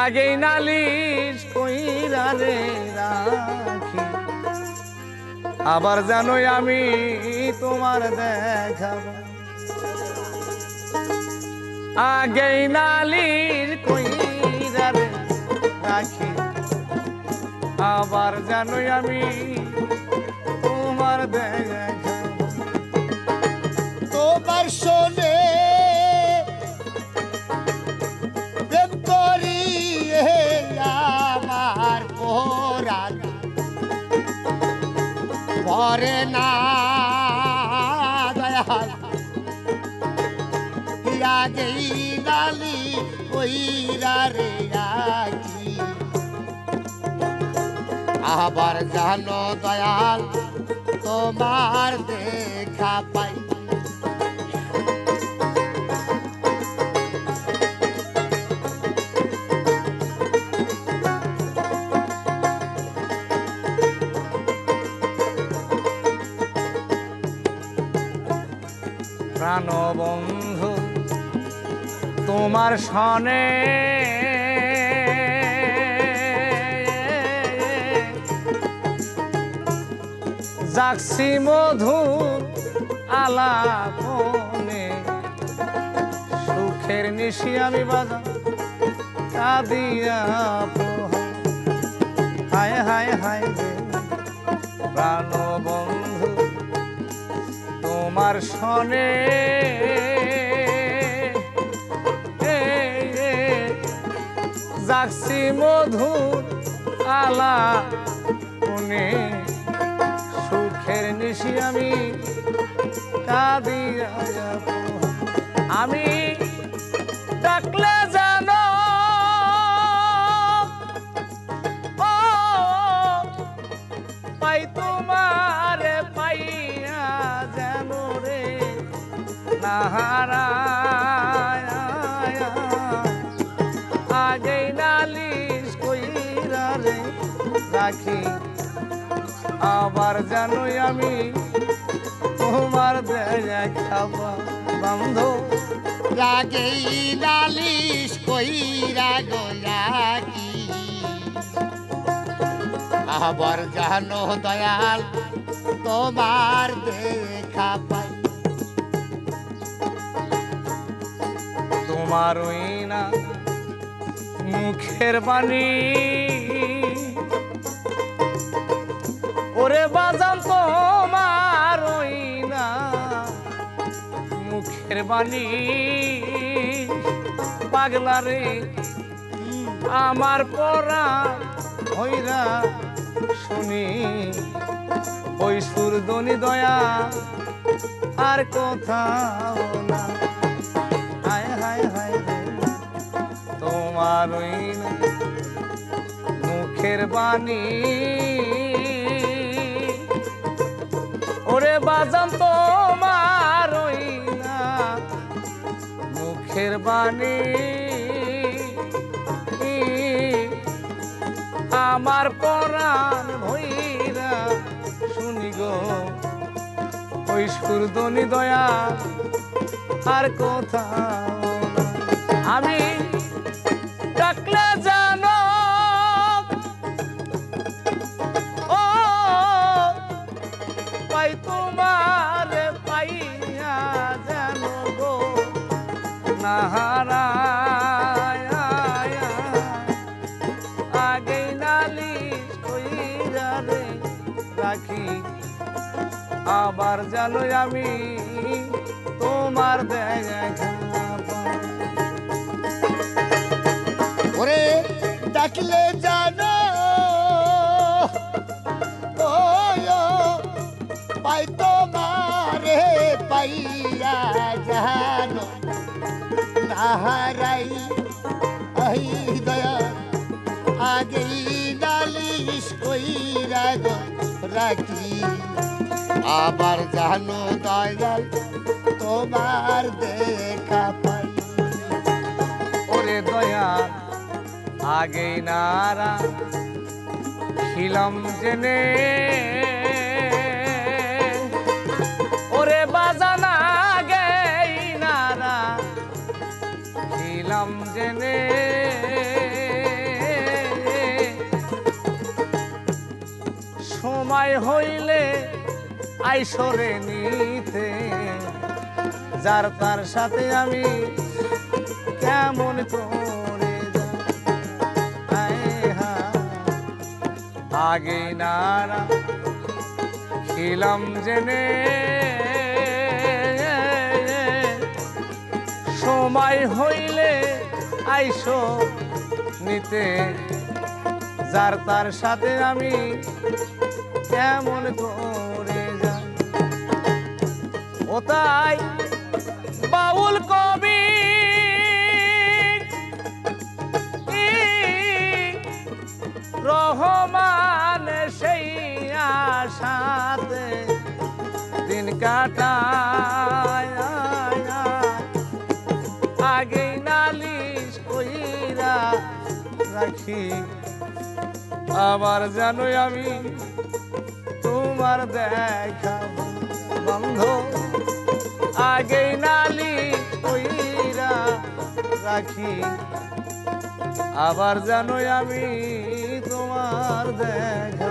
আগেই নালিশ কইরা রে রাখি, আবার জানোই আমি তোমার দেখাবো। আগেই নালিশ কইরা রে রাখি, আবার জানোই আমি তোমার দেখাবো। তোমার শোনে প্রেম করি আমার পরাণ পরে না দয়াল, আগেই নালি কইরা রে রাখি, আবার জানো দয়াল তোমার দেখা পাই। প্রাণ বন্ধু তোমার সনে জাগছি মধুর আলাপনে, সুখের নিশি আমি বাজা কাঁদিয়া পোহাই। হায় হায় হায় রে প্রাণ বন্ধু তোমার সনে জাগছি মধুর আলাপনে, সুখের নিশি আমি কাঁদিয়া পোহাই। আমি ডাকলে জানো ও পাই তোমারে পাইয়া যেন রে নাহারায়, আগেই নালিশ কইরা রে রাখি, আবার জানোই আমি তোমার দেখাবো। বন্ধু আগেই নালিশ কইরা গো রাখি, আবার জানো দয়াল তোমার দেখা পাই। তোমার ওই না মুখের বাণী ওরে বাজান, তোমার ওই না মুখের বাণী পাগলা রে আমার পরাণ হইরা শুনি, ওই সুরদনি দয়া আর কোথাও না। হায় হায় হায় রে তোমার ওই না মুখের বাণী ওরে বাজান, তোমার ওই না মুখের বাণী আমার পরাণ ভইরা শুনি গো, ওই সুরদনি দয়া আর কোথাও না। আমি ডাকলে জানো ও পাই তোমার পাইয়া যেন গো নাহারায়, আগেই নালিশ কইরা রে রাখি, আবার জানোই আমি তোমার দেখাবো। ওরে ডাকলে জানো ও পাই তোমারে পাইয়া জানো নাহারাই, আই দয়া আগেই নালিশ কইরা গো রাখি, আবার জানো দয়াল তোমার দেখা পাই। ওরে দয়া আগেই নারা ছিলাম জেনে, ওরে বাজানা আগেই নারা ছিলাম জেনে, সময় হইলে আইসরে নিতে যার তার সাথে আমি কেমন করে যাই আগে নারা খিলাম জেনে সময় হইলে আইসো নিতে যার তার সাথে আমি কেমন করে যাই ও তাই বাউল কবি রহমান সেই আশাতে দিন কাটায় আগে নালিশ কইরা রাখি আবার জানোই আমি তোমার দেখা বন্ধ আগে নালিশ কইরা রাখি আবার জানোই আমি তোমার দেখা